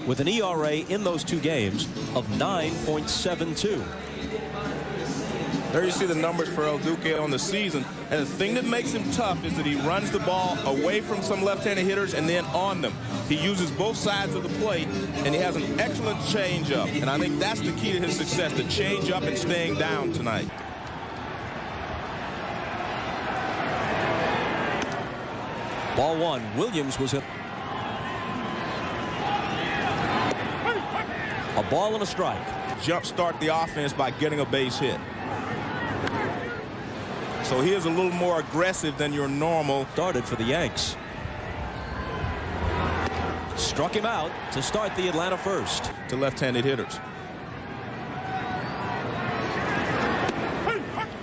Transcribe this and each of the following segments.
with an ERA in those 2 games of 9.72. There you see the numbers for El Duque on the season. And the thing that makes him tough is that he runs the ball away from some left-handed hitters and then on them. He uses both sides of the plate, and he has an excellent changeup. And I think that's the key to his success, the changeup and staying down tonight. Ball 1. Williams was hit. A ball and a strike. Jumpstart the offense by getting a base hit. So he is a little more aggressive than your normal. Started for the Yanks. Struck him out to start the Atlanta first. To left-handed hitters.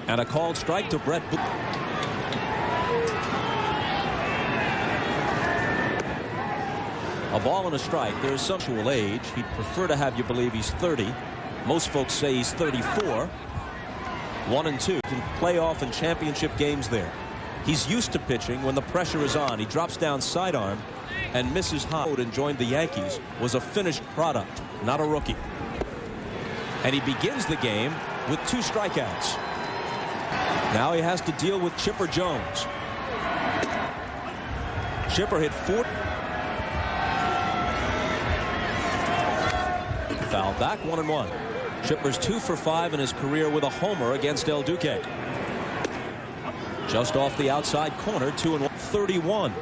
And a called strike to Brett. A ball and a strike. There's some actual age. He'd prefer to have you believe he's 30. Most folks say he's 34. 1-2 in playoff and championship games there. He's used to pitching when the pressure is on. He drops down sidearm and misses high. And joined the Yankees was a finished product, not a rookie. And he begins the game with 2 strikeouts. Now he has to deal with Chipper Jones. Chipper hit 4. Foul back, 1-1. Chipper's 2 for 5 in his career with a homer against El Duque. Just off the outside corner, 2-1, 31.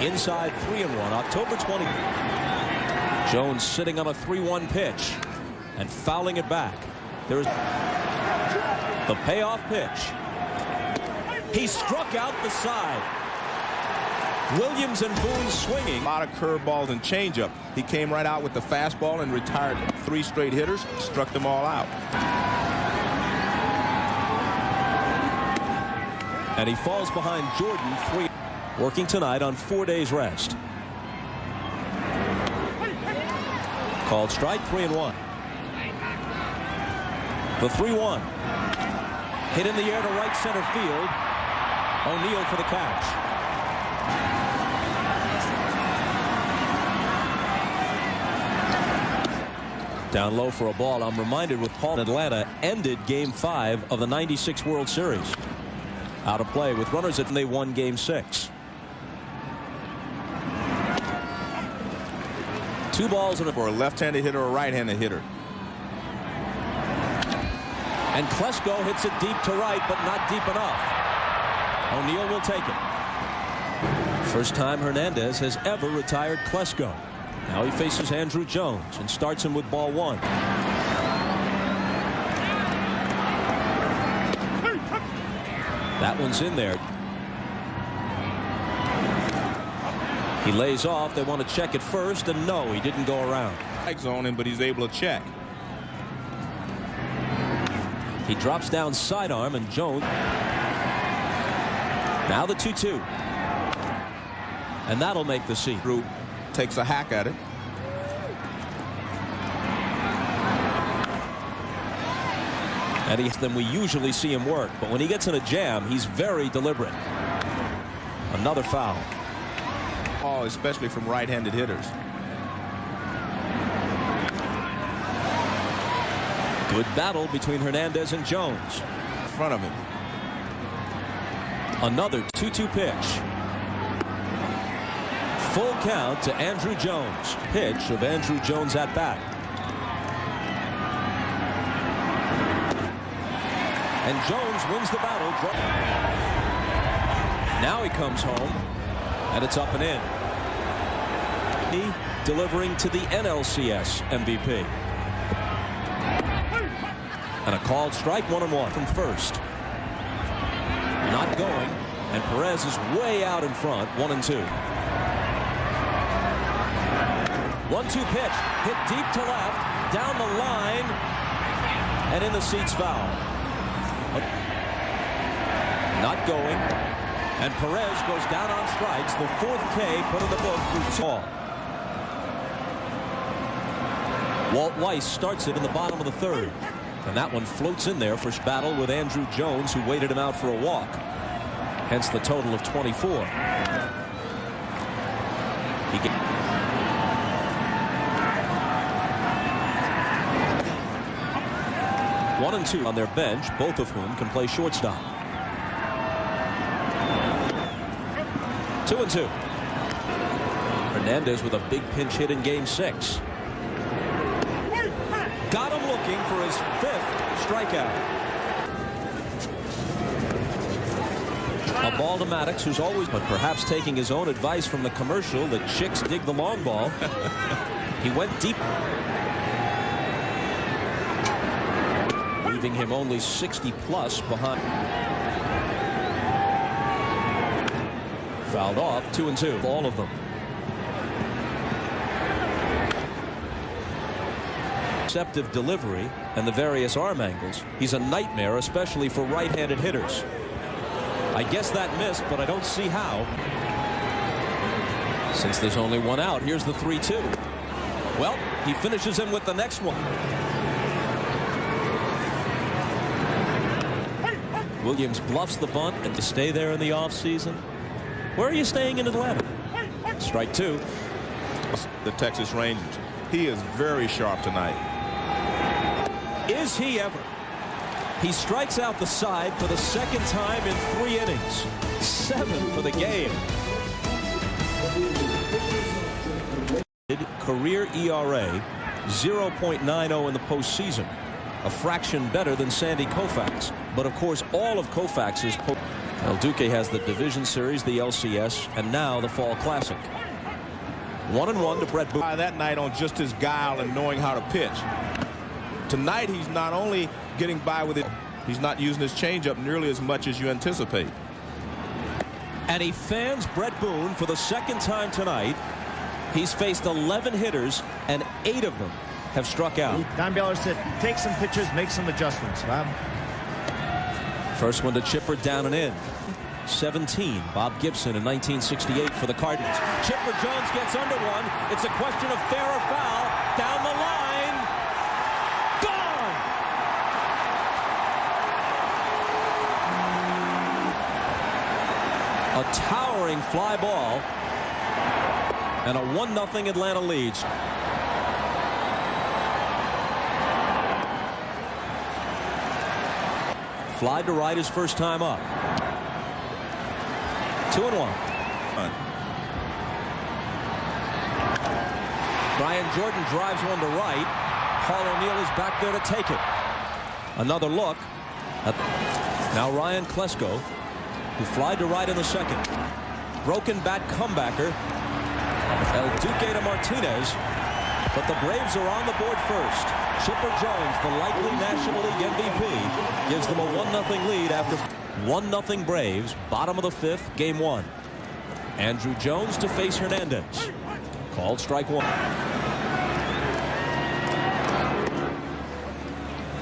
Inside 3-1, October 20. Jones sitting on a 3-1 pitch and fouling it back. There's the payoff pitch. He struck out the side. Williams and Boone swinging. A lot of curveballs and changeup. He came right out with the fastball and retired 3 straight hitters, struck them all out. And he falls behind Jordan 3. Working tonight on 4 days rest. Called strike, 3-1. The 3-1. Hit in the air to right center field. O'Neill for the catch. Down low for a ball. I'm reminded with Paul, Atlanta ended Game 5 of the '96 World Series. Out of play with runners at, they won Game 6. 2 balls and for a left-handed hitter or a right-handed hitter. And Klesko hits it deep to right, but not deep enough. O'Neill will take it. First time Hernandez has ever retired Klesko. Now he faces Andrew Jones and starts him with ball 1. That one's in there. He lays off. They want to check it first, and no, he didn't go around. Strike zone him, but he's able to check. He drops down sidearm, and Jones. Now the 2-2. And that'll make the seat. Drew takes a hack at it. And then we usually see him work, but when he gets in a jam, he's very deliberate. Another foul. Oh, especially from right-handed hitters. Good battle between Hernandez and Jones. In front of him. Another 2-2 pitch. Full count to Andrew Jones. Pitch of Andrew Jones at bat. And Jones wins the battle. Now he comes home, and it's up and in. He delivering to the NLCS MVP. And a called strike, 1-1 from first. Not going, and Perez is way out in front, 1-2. 1-2 pitch, hit deep to left, down the line, and in the seats foul. Not going, and Perez goes down on strikes. The 4th K put in the book through ball. Walt Weiss starts it in the bottom of the 3rd, and that one floats in there for battle with Andrew Jones, who waited him out for a walk. Hence the total of 24. One and two on their bench, both of whom can play shortstop. 2-2. Hernandez with a big pinch hit in game 6. Got him looking for his 5th strikeout. A ball to Maddux, who's always, but perhaps taking his own advice from the commercial that chicks dig the long ball. He went deep, leaving him only 60 plus behind. Fouled off. 2-2. All of them. Deceptive delivery and the various arm angles. He's a nightmare, especially for right-handed hitters. I guess that missed, but I don't see how. Since there's only one out, here's the 3-2. Well, he finishes him with the next one. Williams bluffs the bunt and to stay there in the offseason. Where are you staying in Atlanta? Strike 2. The Texas Rangers. He is very sharp tonight. Is he ever? He strikes out the side for the 2nd time in 3 innings. 7 for the game. Career ERA 0.90 in the postseason. A fraction better than Sandy Koufax. But of course, all of Koufax's Duque has the Division Series, the LCS, and now the Fall Classic. 1-1 to Brett Boone. That night on just his guile and knowing how to pitch. Tonight, he's not only getting by with it, he's not using his changeup nearly as much as you anticipate. And he fans Brett Boone for the 2nd time tonight. He's faced 11 hitters, and 8 of them have struck out. Don Baylor said, take some pitches, make some adjustments. First one to Chipper, down and in. 17. Bob Gibson in 1968 for the Cardinals. Chipper Jones gets under one. It's a question of fair or foul. Down the line. Gone! A towering fly ball. And a 1-0 Atlanta leads. Fly to right his first time up. 2-1. Brian Jordan drives one to right. Paul O'Neill is back there to take it. Another look. Now Ryan Klesko, who flied to right in the 2nd. Broken bat comebacker. El Duque to Martinez. But the Braves are on the board first. Chipper Jones, the likely National League MVP, gives them a 1-0 lead after 1-0 Braves, bottom of the 5th, game 1. Andrew Jones to face Hernandez. Called strike 1.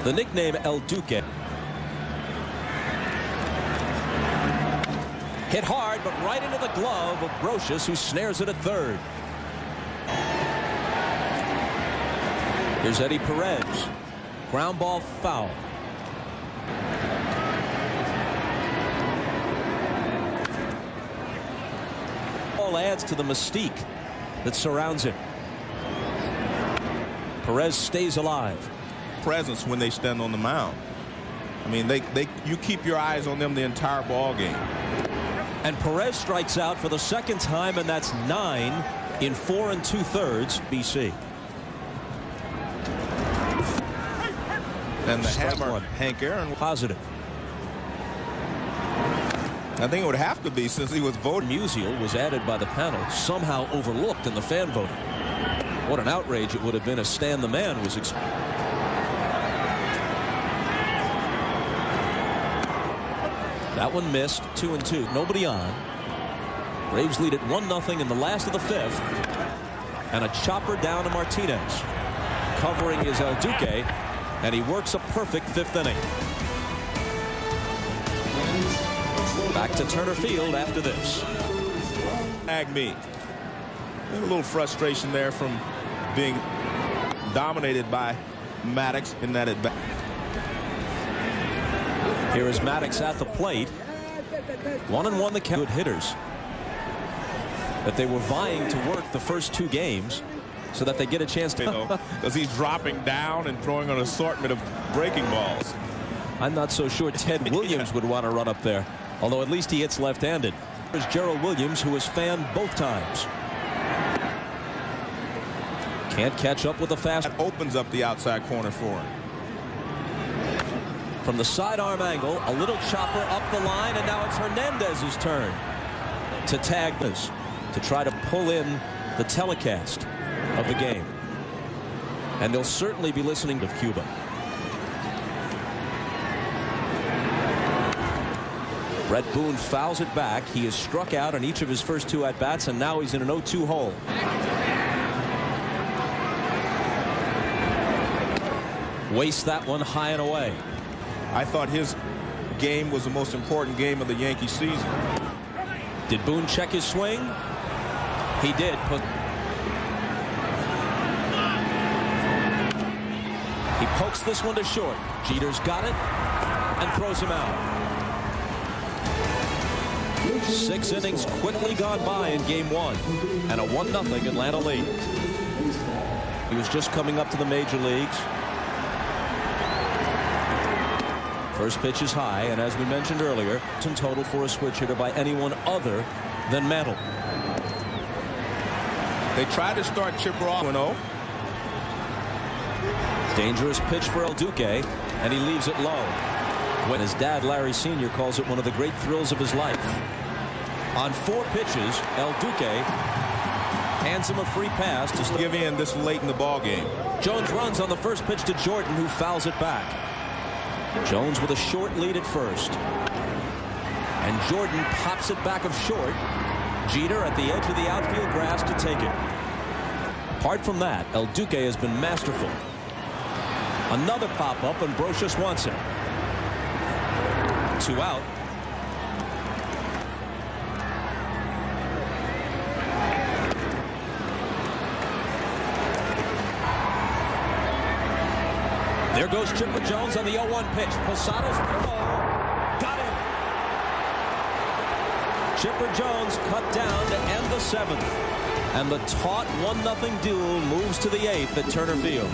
The nickname El Duque. Hit hard, but right into the glove of Brocious, who snares it at 3rd. Here's Eddie Perez. Ground ball foul. Ball adds to the mystique that surrounds him. Perez stays alive. Presence when they stand on the mound. I mean, you keep your eyes on them the entire ball game. And Perez strikes out for the 2nd time, and that's 9 in 4 2/3 BC. And the Strike hammer, 1. Hank Aaron. Positive. I think it would have to be since he was voted. Musial was added by the panel, somehow overlooked in the fan voting. What an outrage it would have been if Stan the Man was That one missed. 2-2. Nobody on. Braves lead at 1-0 in the last of the 5th. And a chopper down to Martinez. Covering is El Duque. And he works a perfect 5th inning. Back to Turner Field after this. Me. A little frustration there from being dominated by Maddux in that at bat. Here is Maddux at the plate. 1-1 the count. Good hitters. that they were vying to work the first 2 games so that they get a chance to. Because he's dropping down and throwing an assortment of breaking balls. I'm not so sure Ted Williams would want to run up there, although at least he hits left-handed. There's Gerald Williams, who was fanned both times. Can't catch up with the fast. That opens up the outside corner for him. From the sidearm angle, a little chopper up the line, and now it's Hernandez's turn to tag this, to try to pull in the telecast of the game. And they'll certainly be listening to Cuba. Brett Boone fouls it back. He has struck out on each of his first 2 at-bats, and now he's in an 0-2 hole. Wastes that one high and away. I thought his game was the most important game of the Yankee season. Did Boone check his swing? He did. He pokes this one to short. Jeter's got it and throws him out. 6 innings quickly gone by in game 1, and a 1-0 Atlanta lead. He was just coming up to the major leagues. First pitch is high, and as we mentioned earlier, it's in total for a switch hitter by anyone other than Mantle. They tried to start Chipper off 1-0. Dangerous pitch for El Duque, and he leaves it low. When his dad, Larry Sr., calls it one of the great thrills of his life. On 4 pitches, El Duque hands him a free pass to give in this late in the ball game. Jones runs on the first pitch to Jordan, who fouls it back. Jones with a short lead at first, and Jordan pops it back of short. Jeter at the edge of the outfield grass to take it. Apart from that, El Duque has been masterful. Another pop-up, and Brocious wants him. 2 out. There goes Chipper Jones on the 0-1 pitch. Posado's throw. Got him. Chipper Jones cut down to end the 7th. And the taut 1-0 duel moves to the 8th at Turner Field.